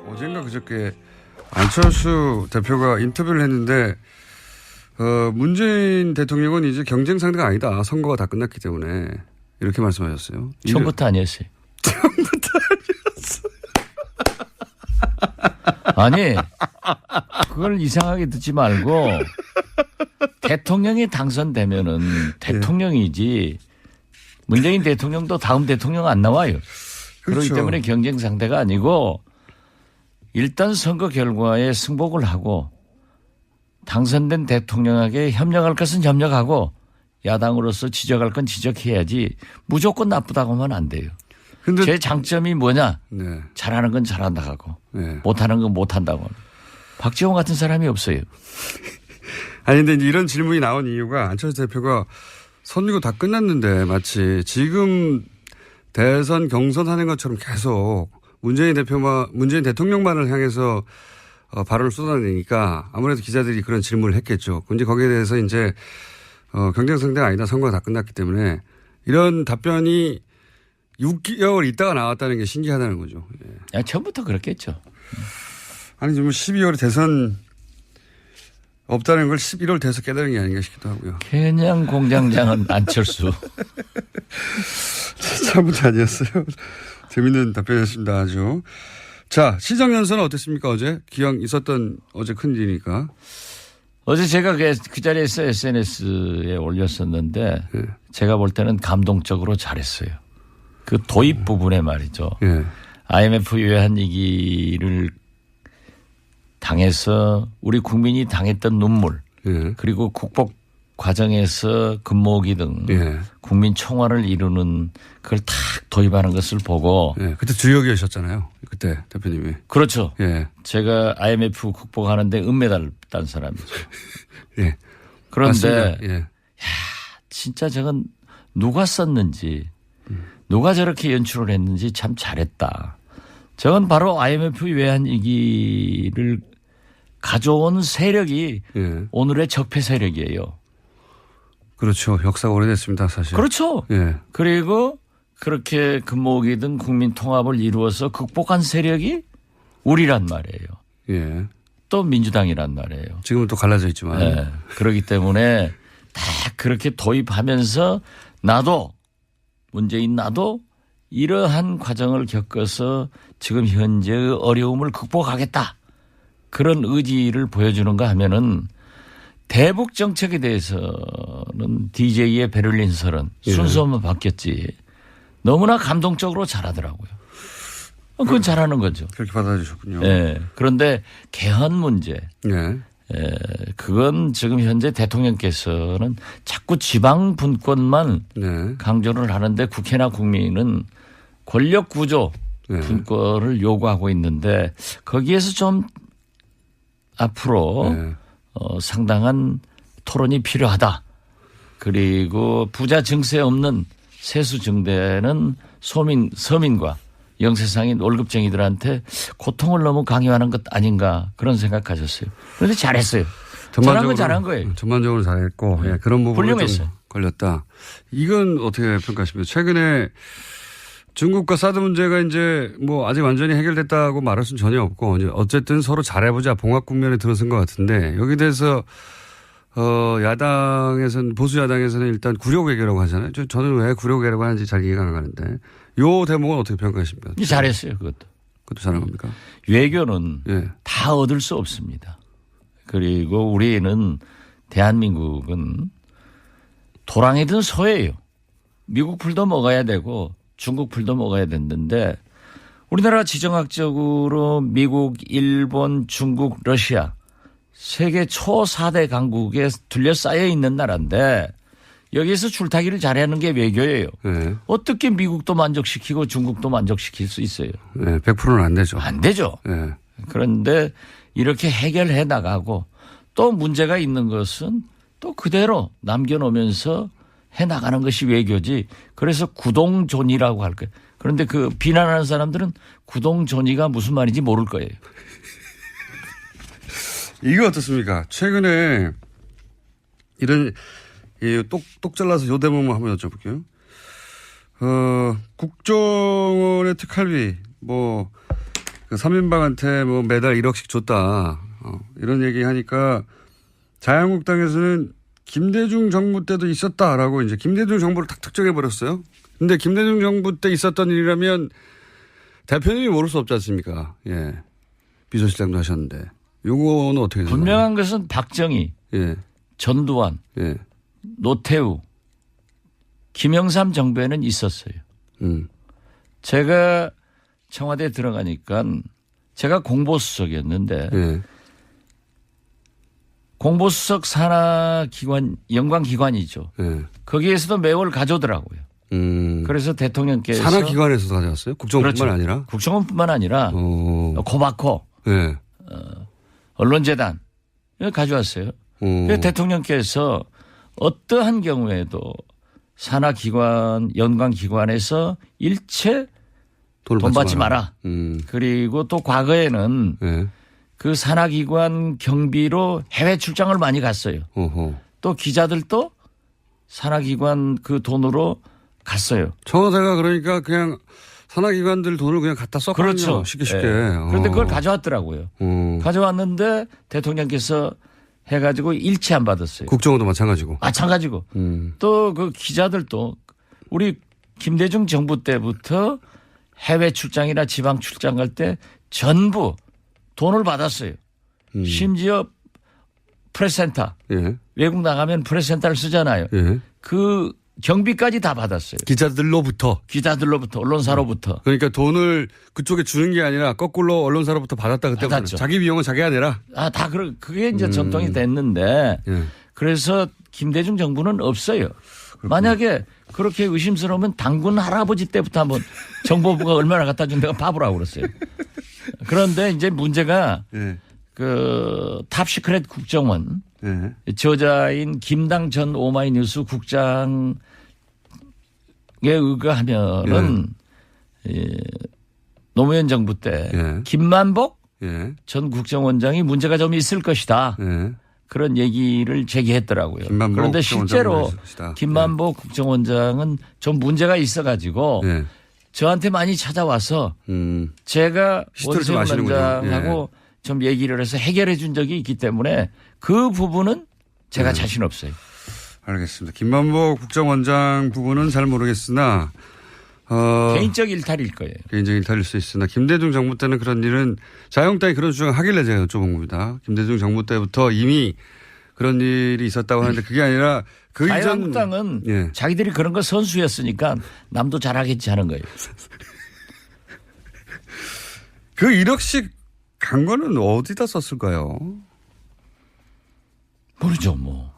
어젠가 그저께 안철수 대표가 인터뷰를 했는데 문재인 대통령은 이제 경쟁 상대가 아니다. 선거가 다 끝났기 때문에 이렇게 말씀하셨어요. 처음부터 아니었어요. 처음부터 아니었어요. 아니 그걸 이상하게 듣지 말고 대통령이 당선되면은 대통령이지 문재인 대통령도 다음 대통령 안 나와요. 그렇기 그렇죠. 때문에 경쟁 상대가 아니고 일단 선거 결과에 승복을 하고 당선된 대통령에게 협력할 것은 협력하고 야당으로서 지적할 건 지적해야지 무조건 나쁘다고 하면 안 돼요. 근데 제 장점이 뭐냐? 네. 잘하는 건 잘한다고 네. 못하는 건 못한다고. 박지원 같은 사람이 없어요. 아니 근데 이런 질문이 나온 이유가 안철수 대표가 선거 다 끝났는데 마치 지금 대선 경선하는 것처럼 계속 문재인 대통령만을 향해서 발언을 쏟아내니까 아무래도 기자들이 그런 질문을 했겠죠. 근데 거기에 대해서 이제 경쟁 상대가 아니다. 선거가 다 끝났기 때문에 이런 답변이 6개월 있다가 나왔다는 게 신기하다는 거죠. 예. 처음부터 그렇겠죠. 아니 지금 12월에 대선 없다는 걸 11월 돼서 깨달은 게 아닌가 싶기도 하고요. 그냥 공장장은 안철수. 처음부터 아니었어요. 재밌는 답변이었습니다. 아주. 자, 시정연설은 어땠습니까? 어제? 기왕 있었던 어제 큰일이니까. 어제 제가 그 자리에서 SNS에 올렸었는데 제가 볼 때는 감동적으로 잘했어요. 그 도입 부분에 말이죠. 예. IMF 외환위기를 당해서 우리 국민이 당했던 눈물 예. 그리고 국복 과정에서 근무기 등 예. 국민 총화를 이루는 그걸 탁 도입하는 것을 보고 예. 그때 주역이셨잖아요. 그때 대표님이. 그렇죠. 예. 제가 IMF 극복하는데 은메달 딴 사람이죠. 예. 그런데 맞습니다. 예. 진짜 저건 누가 썼는지 누가 저렇게 연출을 했는지 참 잘했다. 저건 바로 IMF 외환위기를 가져온 세력이 예. 오늘의 적폐 세력이에요. 그렇죠. 역사가 오래됐습니다. 사실. 그렇죠. 예. 그리고 그렇게 금목이든 국민 통합을 이루어서 극복한 세력이 우리란 말이에요. 예. 또 민주당이란 말이에요. 지금은 또 갈라져 있지만. 네. 그렇기 때문에 다 그렇게 도입하면서 나도 문재인 나도 이러한 과정을 겪어서 지금 현재의 어려움을 극복하겠다. 그런 의지를 보여주는가 하면은 대북 정책에 대해서는 DJ의 베를린 설은 순서만 바뀌었지. 너무나 감동적으로 잘하더라고요. 그건 잘하는 거죠. 그렇게 받아주셨군요. 네. 그런데 개헌 문제. 예. 그건 지금 현재 대통령께서는 자꾸 지방 분권만 네. 강조를 하는데 국회나 국민은 권력 구조 네. 분권을 요구하고 있는데 거기에서 좀 앞으로 네. 상당한 토론이 필요하다. 그리고 부자 증세 없는 세수 증대는 서민과 영세상인 월급쟁이들한테 고통을 너무 강요하는 것 아닌가 그런 생각하셨어요. 그런데 잘했어요. 잘한 건 잘한 거예요. 전반적으로 잘했고 예, 그런 부분이 훌륭했어요. 좀 걸렸다. 이건 어떻게 평가하십니까? 최근에 중국과 사드 문제가 이제 뭐 아직 완전히 해결됐다고 말할 수는 전혀 없고 어쨌든 서로 잘해보자 봉합 국면에 들어선 것 같은데 여기에 대해서 야당에서는 보수 야당에서는 일단 구력외교라고 하잖아요. 저는 왜 구력외교라고 하는지 잘 이해가 안 가는데 요 대목은 어떻게 평가하십니까? 잘했어요. 그것도 잘한 겁니까? 외교는 예. 다 얻을 수 없습니다. 그리고 우리는 대한민국은 도랑이든 소예요. 미국 풀도 먹어야 되고 중국 풀도 먹어야 됐는데 우리나라 지정학적으로 미국, 일본, 중국, 러시아 세계 초 4대 강국에 둘러싸여 있는 나라인데 여기에서 줄타기를 잘하는 게 외교예요. 네. 어떻게 미국도 만족시키고 중국도 만족시킬 수 있어요? 네, 100%는 안 되죠. 안 되죠. 네. 그런데 이렇게 해결해 나가고 또 문제가 있는 것은 또 그대로 남겨놓으면서 해 나가는 것이 외교지. 그래서 구동존이라고 할 거예요. 그런데 그 비난하는 사람들은 구동존이가 무슨 말인지 모를 거예요. 이거 어떻습니까? 최근에 이런 똑 잘라서 요 대목만 한번 여쭤볼게요. 국정원의 특활비 그 3인방한테 뭐 매달 1억씩 줬다. 이런 얘기 하니까 자유한국당에서는 김대중 정부 때도 있었다라고 이제 김대중 정부를 탁 특정해 버렸어요. 근데 김대중 정부 때 있었던 일이라면 대표님이 모를 수 없지 않습니까? 예. 비서실장도 하셨는데. 요거는 어떻게 되나요? 분명한 것은 박정희, 예. 전두환, 예. 노태우, 김영삼 정부에는 있었어요. 제가 청와대에 들어가니까 제가 공보수석이었는데 예. 공보수석 산하기관, 연관기관이죠. 예. 거기에서도 매월 가져오더라고요. 그래서 대통령께서. 산하기관에서도 가져왔어요? 국정원뿐만 그렇죠. 아니라? 국정원뿐만 아니라 코바코, 예. 언론재단 가져왔어요. 그래서 대통령께서 어떠한 경우에도 산하기관, 연관기관에서 일체 돈 받지 마라. 그리고 또 과거에는 예. 그 산하기관 경비로 해외 출장을 많이 갔어요. 또 기자들도 산하기관 그 돈으로 갔어요. 청와대가 그러니까 그냥 산하기관들 돈을 그냥 갖다 썼거든요. 그렇죠. 쉽게. 네. 그런데 그걸 가져왔더라고요. 가져왔는데 대통령께서 해가지고 일치 안 받았어요. 국정원도 마찬가지고. 마찬가지고. 또 그 기자들도 우리 김대중 정부 때부터 해외 출장이나 지방 출장 갈 때 전부 돈을 받았어요. 심지어 프레스센터. 예. 외국 나가면 프레스센터를 쓰잖아요. 예. 그 경비까지 다 받았어요. 기자들로부터. 기자들로부터, 언론사로부터. 그러니까 돈을 그쪽에 주는 게 아니라 거꾸로 언론사로부터 받았다 그때부터. 받았죠. 자기 비용은 자기가 내라. 그게 이제 전통이 됐는데 예. 그래서 김대중 정부는 없어요. 만약에 그렇게 의심스러우면 당군 할아버지 때부터 한번 정보부가 얼마나 갖다 준다고 봐보라고 그랬어요. 그런데 이제 문제가 예. 그 탑시크릿 국정원 예. 저자인 김당 전 오마이뉴스 국장에 의거하면은 노무현 정부 때 예. 김만복 예. 전 국정원장이 문제가 좀 있을 것이다. 예. 그런 얘기를 제기했더라고요. 그런데 실제로 김만복 국정원장은 좀 문제가 있어가지고 예. 저한테 많이 찾아와서 제가 원세훈 원장하고 좀 얘기를 해서 해결해 준 적이 있기 때문에 그 부분은 제가 자신 없어요. 알겠습니다. 김만복 국정원장 부분은 잘 모르겠으나 개인적 일탈일 거예요. 개인적 일탈일 수 있으나 김대중 정부 때는 그런 일은 자유한국당이 그런 주장을 하길래 제가 여쭤본 겁니다. 김대중 정부 때부터 이미 그런 일이 있었다고 하는데 그게 아니라 그 이전. 자유한국당은 예. 자기들이 그런 거 선수였으니까 남도 잘하겠지 하는 거예요. 그 1억씩 간 거는 어디다 썼을까요? 모르죠 뭐.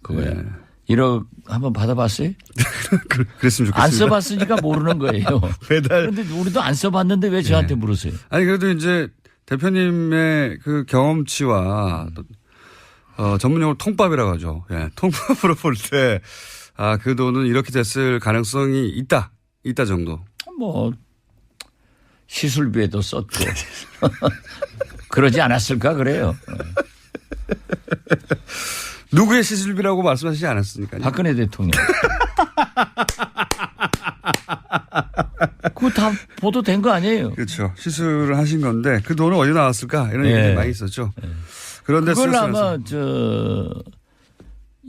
그거야. 네. 1억 한번 받아봤어요? 그랬으면 좋겠습니다. 안 써봤으니까 모르는 거예요. 매달. 그런데 우리도 안 써봤는데 왜 저한테 물으세요? 아니 그래도 이제 대표님의 그 경험치와 전문용어로 통밥이라고 하죠. 예, 통밥으로 볼 때 그 돈은 이렇게 됐을 가능성이 있다 정도. 뭐 시술비에도 썼고 그러지 않았을까 그래요. 누구의 시술비라고 말씀하시지 않았습니까? 박근혜 대통령. 그거 다 보도된 거 아니에요? 그렇죠. 시술을 하신 건데 그 돈은 어디 나왔을까 이런 얘기들이 많이 있었죠. 그런데 그걸 아마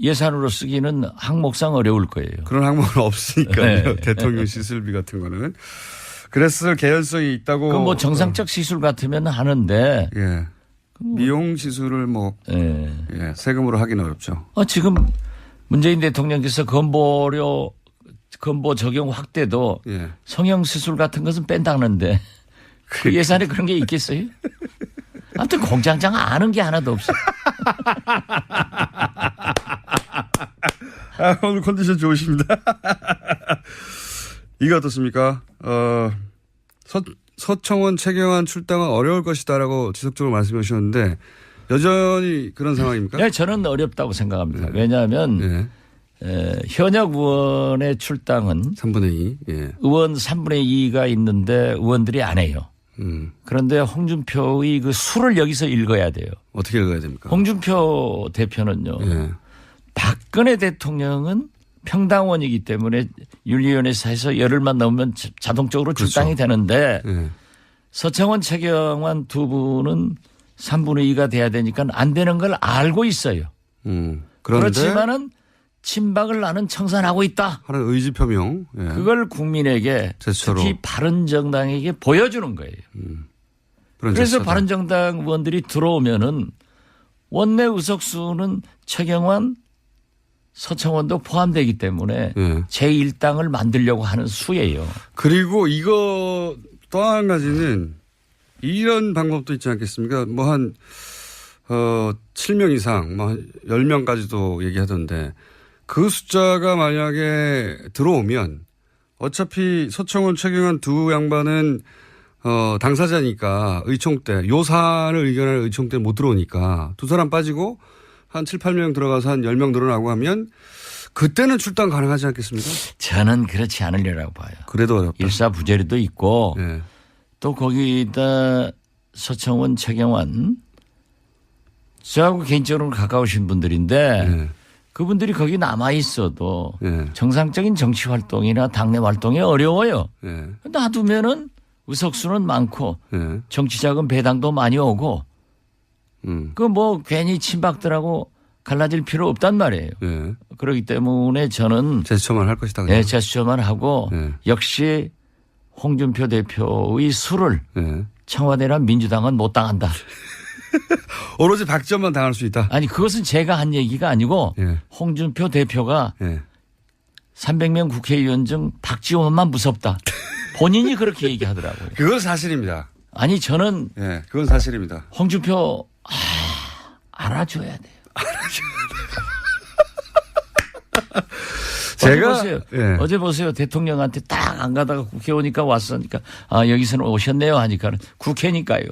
예산으로 쓰기는 항목상 어려울 거예요. 그런 항목은 없으니까요. 네. 대통령 시술비 같은 거는. 그랬을 개연성이 있다고. 그 뭐 정상적 시술 같으면 하는데. 예. 미용 시술을 세금으로 하기는 어렵죠. 지금 문재인 대통령께서 건보 적용 확대도 성형 시술 같은 것은 뺀다는데 그 예산에 그런 게 있겠어요? 아무튼 공장장 아는 게 하나도 없어. 오늘 컨디션 좋으십니다. 이거 어떻습니까? 서청원, 최경환 출당은 어려울 것이다라고 지속적으로 말씀해 주셨는데 여전히 그런 상황입니까? 네, 저는 어렵다고 생각합니다. 왜냐하면 현역 의원의 출당은 3분의 2. 의원 3분의 2가 있는데 의원들이 안 해요. 그런데 홍준표의 그 수를 여기서 읽어야 돼요. 어떻게 읽어야 됩니까? 홍준표 대표는요. 박근혜 대통령은 평당원이기 때문에 윤리위원회에서 열흘만 넘으면 자동적으로 출당이 되는데 서청원, 최경환 두 분은 3분의 2가 돼야 되니까 안 되는 걸 알고 있어요. 그런데 그렇지만은 친박을 나는 청산하고 있다. 하는 의지 표명. 예. 그걸 국민에게 제스처로. 특히 바른정당에게 보여주는 거예요. 그런 그래서 제스처다. 바른정당 의원들이 들어오면은 원내 의석수는 최경환, 서청원도 포함되기 때문에 예. 제1당을 만들려고 하는 수예요. 그리고 이거 또 한 가지는 이런 방법도 있지 않겠습니까? 뭐 한 7명 이상, 뭐 한 10명까지도 얘기하던데 그 숫자가 만약에 들어오면 어차피 서청원, 최경환 두 양반은 당사자니까 의총 때 요사안을 의견할 의총 때 못 들어오니까 두 사람 빠지고 한 7, 8명 들어가서 한 10명 늘어나고 하면 그때는 출당 가능하지 않겠습니까? 저는 그렇지 않으려고 봐요. 그래도 어렵다. 일사부재리도 있고 예. 또 거기다 서청원, 최경환 저하고 개인적으로 가까우신 분들인데 예. 그분들이 거기 남아 있어도 예. 정상적인 정치 활동이나 당내 활동이 어려워요. 예. 놔두면은 의석수는 많고 예. 정치자금 배당도 많이 오고 음. 그 뭐 괜히 친박들하고 갈라질 필요 없단 말이에요. 예. 그렇기 때문에 저는 제스처만 할 것이다. 그냥. 네, 제스처만 하고 예. 역시 홍준표 대표의 수를 예. 청와대나 민주당은 못 당한다. 오로지 박지원만 당할 수 있다. 아니 그것은 제가 한 얘기가 아니고 예. 홍준표 대표가 예. 300명 국회의원 중 박지원만 무섭다. 본인이 그렇게 얘기하더라고요. 그건 사실입니다. 아니 저는 예. 그건 사실입니다. 홍준표 알아줘야 돼요. 제가 어제 보세요. 예. 어제 보세요. 대통령한테 딱 안 가다가 국회 오니까 왔으니까 아 여기서는 오셨네요 하니까는 국회니까요.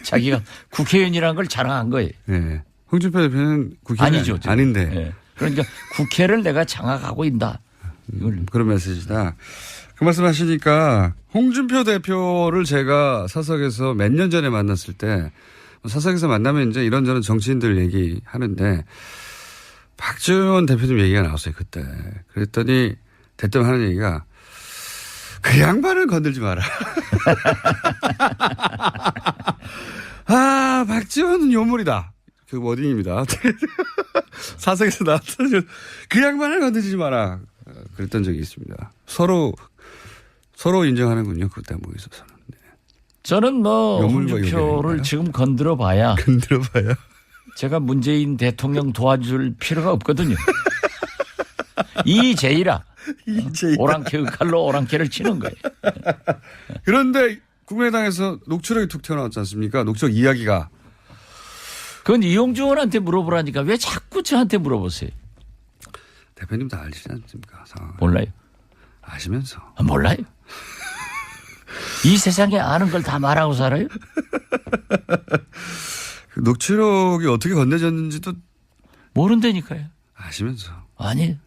자기가 국회의원이라는 걸 자랑한 거예요. 예. 홍준표 대표는 국회의원이 아니죠. 지금. 아닌데 예. 그러니까 국회를 내가 장악하고 있다. 이걸 그런 메시지다. 그 말씀하시니까 홍준표 대표를 제가 사석에서 몇 년 전에 만났을 때 사석에서 만나면 이제 이런저런 정치인들 얘기하는데 박지원 대표님 얘기가 나왔어요 그때. 그랬더니 대뜸 하는 얘기가 그 양반을 건들지 마라. 아 박지원은 요물이다. 그 워딩입니다. 사석에서 나왔던 그 양반을 건들지 마라. 그랬던 적이 있습니다. 서로 인정하는군요. 그 대목에 있어서는. 네. 저는 뭐 요물과 홍준표를 요괴인가요? 지금 건드려 봐야 건드려봐요. 제가 문재인 대통령 도와줄 필요가 없거든요. 이제이라 오랑캐 칼로 오랑캐를 치는 거예요. 그런데 국민의당에서 녹취록이 툭 튀어나왔지 않습니까? 녹취록 이야기가. 그건 이용주 의원한테 물어보라니까 왜 자꾸 저한테 물어보세요. 대표님 다 알시지 않습니까? 상황을. 몰라요. 아시면서. 몰라요. 이 세상에 아는 걸 다 말하고 살아요? 그 녹취록이 어떻게 건네졌는지도 모른다니까요. 아시면서. 아니,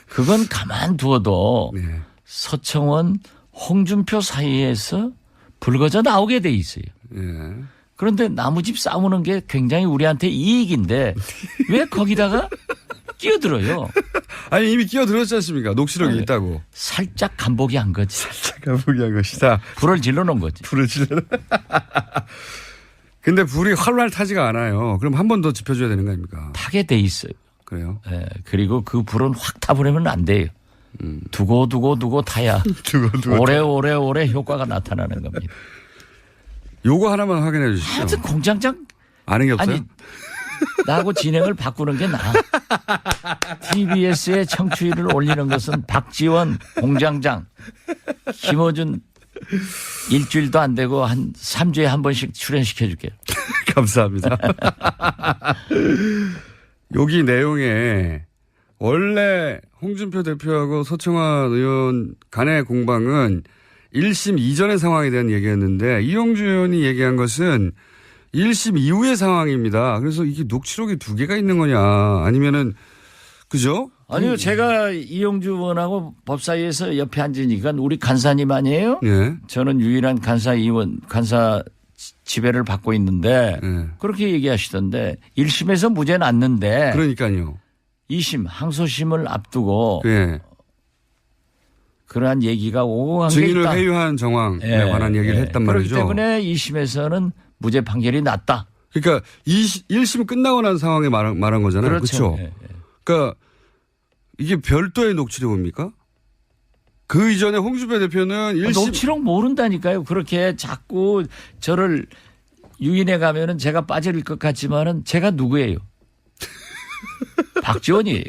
그건 가만두어도 네. 서청원, 홍준표 사이에서 불거져 나오게 돼 있어요. 예. 그런데 나무집 싸우는 게 굉장히 우리한테 이익인데 왜 거기다가 끼어들어요? 아니 이미 끼어들었지 않습니까? 녹취록이 네. 있다고. 살짝 간보기 한 거지. 제가 포기한 것이다. 불을 질러 놓은 거지. 불을 질러. 근데 불이 활활 타지가 않아요. 그럼 한 번 더 지펴줘야 되는 거 아닙니까? 타게 돼 있어요. 그래요? 예, 그리고 그 불은 확 타버리면 안 돼요. 두고 타야 두고. 오래 효과가 나타나는 겁니다. 요거 하나만 확인해 주시죠. 하여튼 공장장 아는 게 없어요? 아니 나하고 진행을 바꾸는 게 나아. TBS의 청취율을 올리는 것은 박지원 공장장 김어준 일주일도 안 되고 한 3주에 한 번씩 출연시켜 줄게요. 감사합니다. 여기 내용에 원래 홍준표 대표하고 서청원 의원 간의 공방은 1심 이전의 상황에 대한 얘기였는데 이용주 의원이 얘기한 것은 1심 이후의 상황입니다. 그래서 이게 녹취록이 두 개가 있는 거냐 아니면은 그죠? 아니요, 제가 이용주 의원하고 법사위에서 옆에 앉으니까 우리 간사님 아니에요? 예. 저는 유일한 간사 지배를 받고 있는데 예. 그렇게 얘기하시던데 1심에서 무죄 났는데 그러니까요. 2심 항소심을 앞두고 예. 그러한 얘기가 오고 간 게 증인을 있다. 회유한 정황에 관한 얘기를 했단 말이죠. 그렇기 때문에 2심에서는 무죄 판결이 났다. 그러니까 1심 끝나고 난 상황에 말한 거잖아요. 그렇죠. 그러니까 이게 별도의 녹취록입니까? 그 이전에 홍준표 대표는 1심. 녹취록 모른다니까요. 그렇게 자꾸 저를 유인해 가면은 제가 빠질 것 같지만은 제가 누구예요? 박지원이에요.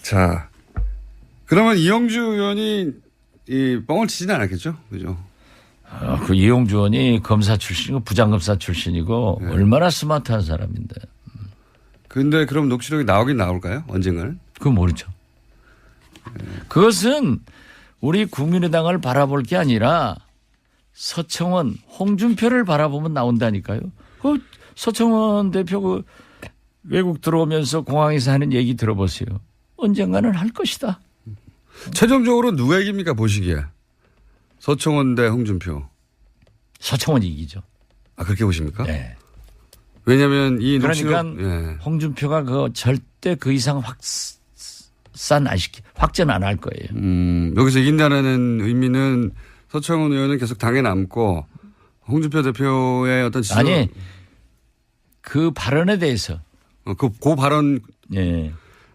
자, 그러면 이영주 의원이 이 뻥을 치지는 않았겠죠? 그죠? 그 이용주 의원이 검사 출신이고 부장검사 출신이고 얼마나 스마트한 사람인데. 근데 그럼 녹취록이 나오긴 나올까요? 언젠가는? 그건 모르죠. 그것은 우리 국민의당을 바라볼 게 아니라 서청원, 홍준표를 바라보면 나온다니까요. 그 서청원 대표 그 외국 들어오면서 공항에서 하는 얘기 들어보세요. 언젠가는 할 것이다. 최종적으로 누가 이깁니까 보시기에? 서청원 대 홍준표. 서청원이 이기죠. 아 그렇게 보십니까? 네. 왜냐하면 이 그러니까 녹취록. 홍준표가 그 절대 그 이상 확전 안 할 거예요. 여기서 이긴다는 의미는 서청원 의원은 계속 당에 남고 홍준표 대표의 어떤 지적. 아니 그 발언에 대해서. 그 발언. 예.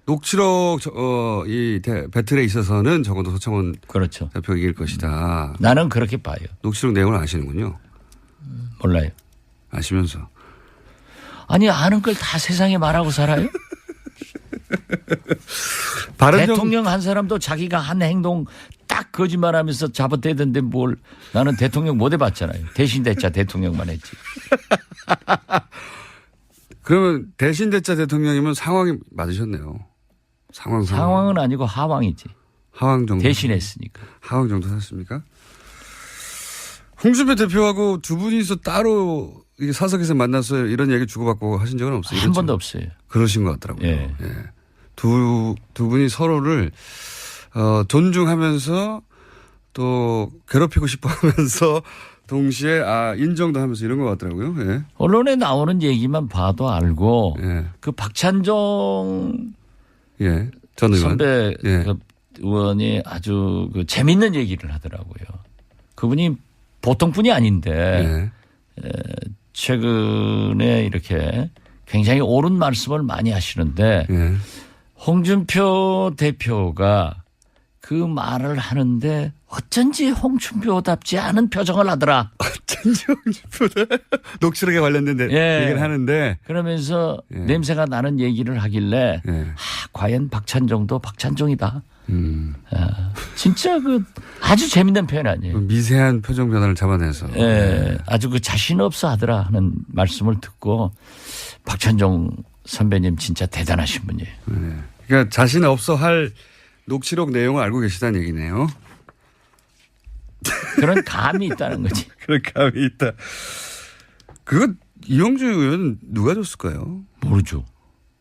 녹취록 이 배틀에 있어서는 적어도 서청원 그렇죠. 대표가 이길 것이다. 나는 그렇게 봐요. 녹취록 내용을 아시는군요. 몰라요. 아시면서. 아니 아는 걸 다 세상에 말하고 살아요? 대통령 한 사람도 자기가 한 행동 딱 거짓말하면서 잡아대던데 뭘 나는 대통령 못 해봤잖아요. 대신 대자 대통령만 했지. 그러면 대신 대자 대통령이면 상황이 맞으셨네요. 상황은 아니고 하왕이지. 하왕 정도. 대신했으니까. 하왕 정도 하셨습니까? 홍준표 대표하고 두 분이서 따로 사석에서 만나서 이런 얘기 주고받고 하신 적은 없어요? 한 번도 없어요. 그러신 것 같더라고요. 예. 예. 두 분이 서로를 존중하면서 또 괴롭히고 싶어 하면서 동시에 인정도 하면서 이런 것 같더라고요. 예. 언론에 나오는 얘기만 봐도 알고 예. 그 박찬종 예. 전 의원. 선배 예. 그 의원이 아주 그 재밌는 얘기를 하더라고요. 그분이 보통 분이 아닌데 예. 최근에 이렇게 굉장히 옳은 말씀을 많이 하시는데 예. 홍준표 대표가 그 말을 하는데 어쩐지 홍준표답지 않은 표정을 하더라. 어쩐지 홍준표다. 녹취록에 관련된 얘기를 하는데. 그러면서 냄새가 나는 얘기를 하길래 과연 박찬종도 박찬종이다. 진짜 그 아주 재밌는 표현 아니에요. 미세한 표정 변화를 잡아내서. 아주 그 자신 없어 하더라 하는 말씀을 듣고 박찬종 선배님 진짜 대단하신 분이에요. 그러니까 자신 없어 할 녹취록 내용을 알고 계시다는 얘기네요. 그런 감이 있다는 거지. 그런 감이 있다. 그거 이영주 의원 누가 줬을까요? 모르죠.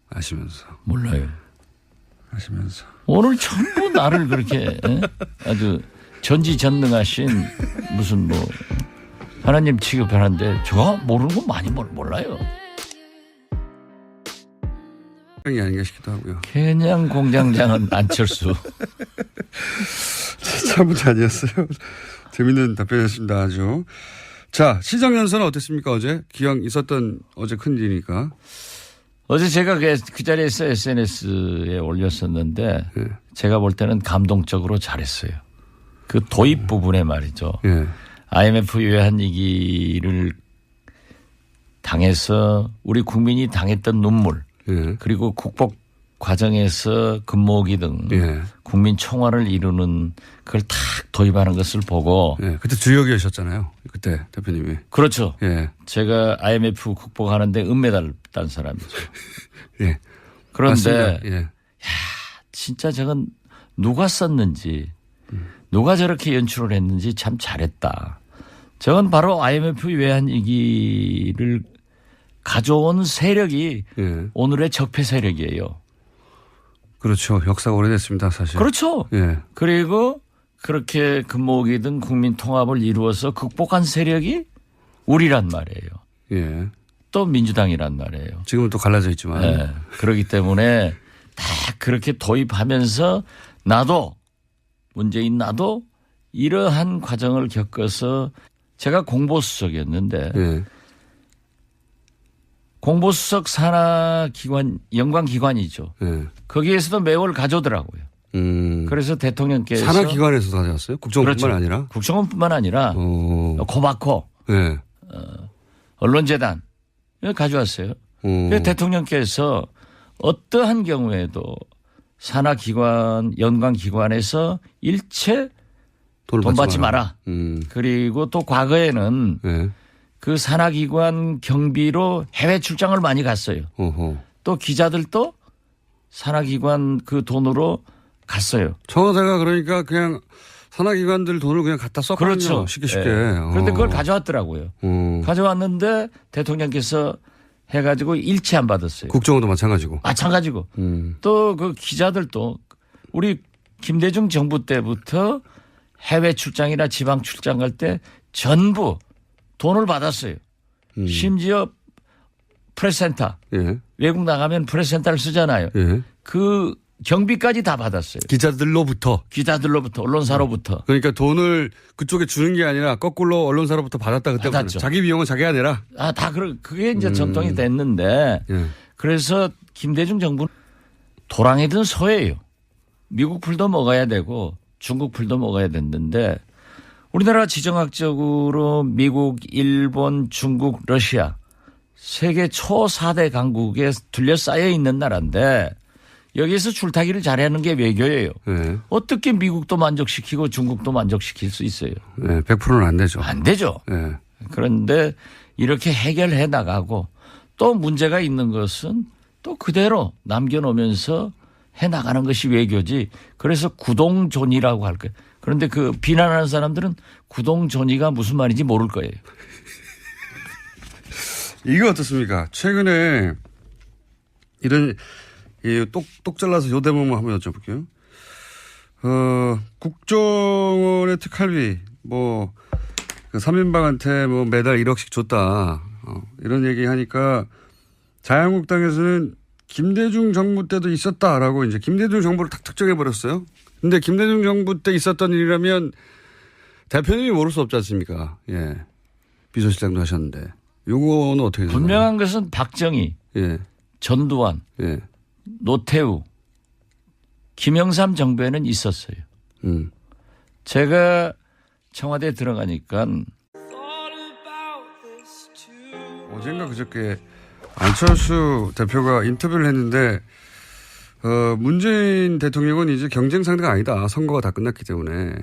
아시면서. 몰라요. 아시면서. 오늘 전부 나를 그렇게 아주 전지전능하신 무슨 뭐 하나님 취급하는데 저 모르는 거 많이 몰라요. 이 아닌가 싶기도 하고요. 그냥 공장장은 안철수. 참은 아니었어요. 재밌는 답변이었습니다. 아주. 자, 시정연설은 어땠습니까? 어제? 기왕 있었던 어제 큰일이니까. 어제 제가 그 자리에서 SNS에 올렸었는데 제가 볼 때는 감동적으로 잘했어요. 그 도입 부분에 말이죠. IMF 외환위기를 당해서 우리 국민이 당했던 눈물 그리고 국복 과정에서 근무기 등 국민 총화를 이루는 그걸 탁 도입하는 것을 보고 그때 주역이셨잖아요. 그때 대표님이. 그렇죠. 제가 IMF 국복하는데 은메달 딴 사람이죠. 그런데 야, 진짜 저건 누가 썼는지 누가 저렇게 연출을 했는지 참 잘했다. 저건 바로 IMF 외환위기를 가져온 세력이 오늘의 적폐 세력이에요. 그렇죠. 역사가 오래됐습니다. 사실. 그렇죠. 그리고 그렇게 근무기 등 국민 통합을 이루어서 극복한 세력이 우리란 말이에요. 또 민주당이란 말이에요. 지금은 또 갈라져 있지만. 그렇기 때문에 다 그렇게 도입하면서 나도 문재인 나도 이러한 과정을 겪어서 제가 공보수석이었는데 예. 공보수석 산하기관 연관기관이죠. 예. 거기에서도 매월 가져오더라고요. 그래서 대통령께서 산하기관에서 가져왔어요? 국정원뿐만 그렇죠. 아니라? 국정원뿐만 아니라 고바코 예. 언론재단 가져왔어요. 그래서 대통령께서 어떠한 경우에도 산하기관 연관기관에서 일체 돈 받지 마라. 그리고 또 과거에는 예. 그 산하기관 경비로 해외 출장을 많이 갔어요. 어허. 또 기자들도 산하기관 그 돈으로 갔어요. 청와대가 그러니까 그냥 산하기관들 돈을 그냥 갖다 썼거든요. 그렇죠. 쉽게. 네. 그런데 그걸 가져왔더라고요. 가져왔는데 대통령께서 해가지고 일치 안 받았어요. 국정원도 마찬가지고. 마찬가지고. 또 그 기자들도 우리 김대중 정부 때부터 해외 출장이나 지방 출장 갈 때 전부 돈을 받았어요. 심지어 프레스센터. 예. 외국 나가면 프레스센터를 쓰잖아요. 예. 그 경비까지 다 받았어요. 기자들로부터. 기자들로부터 언론사로부터. 그러니까 돈을 그쪽에 주는 게 아니라 거꾸로 언론사로부터 받았다 그때부터. 받았죠. 자기 비용은 자기가 내라. 그게 이제 전통이 됐는데 예. 그래서 김대중 정부는 도랑이든 소예요. 미국 풀도 먹어야 되고 중국 풀도 먹어야 됐는데 우리나라 지정학적으로 미국, 일본, 중국, 러시아 세계 초 4대 강국에 둘러싸여 있는 나라인데 여기에서 줄타기를 잘하는 게 외교예요. 예. 어떻게 미국도 만족시키고 중국도 만족시킬 수 있어요? 예. 100%는 안 되죠. 안 되죠. 예. 그런데 이렇게 해결해 나가고 또 문제가 있는 것은 또 그대로 남겨놓으면서 해 나가는 것이 외교지. 그래서 구동존이라고 할 거예요. 그런데 그 비난하는 사람들은 구동존이가 무슨 말인지 모를 거예요. 이거 어떻습니까? 최근에 이런 똑 잘라서 요 대목만 한번 여쭤볼게요. 국정원의 특활비 그 3인방한테 매달 1억씩 줬다. 이런 얘기 하니까 자유한국당에서는 김대중 정부 때도 있었다라고 이제 김대중 정부를 탁 특정해 버렸어요. 근데 김대중 정부 때 있었던 일이라면 대표님이 모를 수 없지 않습니까? 예. 비서실장도 하셨는데. 요거는 어떻게 되나요? 분명한 것은 박정희, 예. 전두환, 예. 노태우, 김영삼 정부에는 있었어요. 제가 청와대에 들어가니까 어젠가 그저께 안철수 대표가 인터뷰를 했는데 문재인 대통령은 이제 경쟁 상대가 아니다. 선거가 다 끝났기 때문에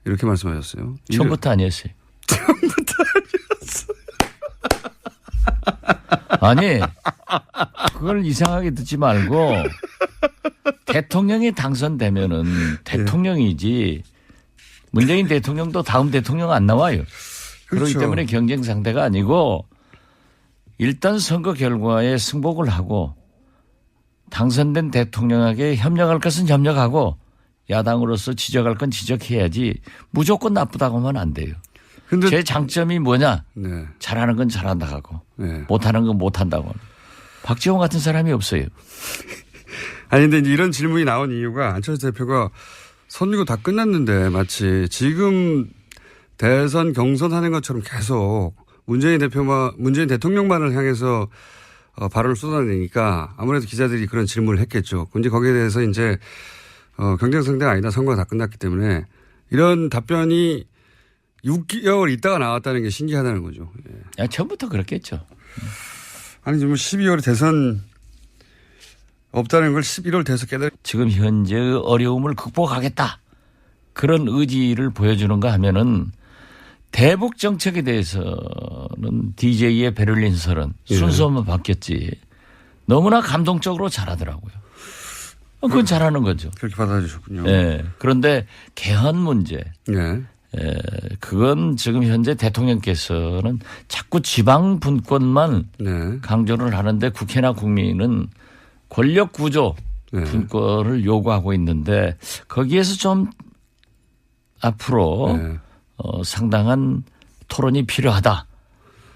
이렇게 말씀하셨어요. 처음부터 아니었어요. 처음부터 아니었어요. 아니 그걸 이상하게 듣지 말고 대통령이 당선되면은 대통령이지 문재인 대통령도 다음 대통령 안 나와요. 그렇죠. 그렇기 때문에 경쟁 상대가 아니고 일단 선거 결과에 승복을 하고 당선된 대통령에게 협력할 것은 협력하고 야당으로서 지적할 건 지적해야지 무조건 나쁘다고 하면 안 돼요. 근데 제 장점이 뭐냐? 네. 잘하는 건 잘한다고 네. 못하는 건 못한다고. 박지원 같은 사람이 없어요. 아니 근데 이런 질문이 나온 이유가 안철수 대표가 선거 다 끝났는데 마치 지금 대선 경선하는 것처럼 계속 문재인 대통령만을 향해서 발언을 쏟아내니까 아무래도 기자들이 그런 질문을 했겠죠. 근데 거기에 대해서 이제 경쟁 상대가 아니다. 선거가 다 끝났기 때문에 이런 답변이 6개월 있다가 나왔다는 게 신기하다는 거죠. 예. 처음부터 그렇겠죠. 아니 지금 12월에 대선 없다는 걸 11월 돼서 지금 현재의 어려움을 극복하겠다. 그런 의지를 보여주는가 하면은 대북 정책에 대해서는 DJ의 베를린 서른 순서만 바뀌었지. 너무나 감동적으로 잘하더라고요. 그건 잘하는 거죠. 그렇게 받아주셨군요. 네. 그런데 개헌 문제. 네. 그건 지금 현재 대통령께서는 자꾸 지방 분권만 네. 강조를 하는데 국회나 국민은 권력 구조 네. 분권을 요구하고 있는데 거기에서 좀 앞으로 네. 상당한 토론이 필요하다.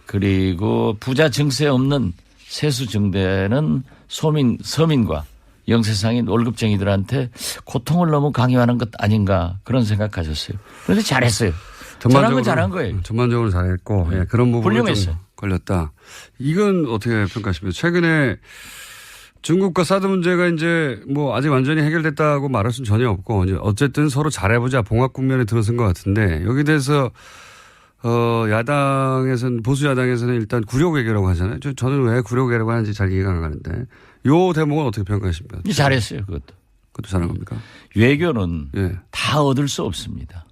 그리고 부자 증세 없는 세수 증대는 서민과 영세상인 월급쟁이들한테 고통을 너무 강요하는 것 아닌가 그런 생각하셨어요. 그런데 잘했어요. 잘한 건 잘한 거예요. 전반적으로 잘했고 예, 그런 부분이 좀 훌륭했어요. 걸렸다. 이건 어떻게 평가하십니까? 최근에 중국과 사드 문제가 이제 뭐 아직 완전히 해결됐다고 말할 수는 전혀 없고 이제 어쨌든 서로 잘해보자 봉합 국면에 들어선 것 같은데 여기 대해서 야당에서는 보수 야당에서는 일단 구력외교라고 하잖아요. 저는 왜 구력외교라고 하는지 잘 이해가 안 가는데 요 대목은 어떻게 평가하십니까? 잘했어요. 그것도 잘한 겁니까? 외교는 예. 다 얻을 수 없습니다.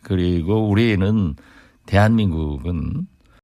그리고 우리는 대한민국은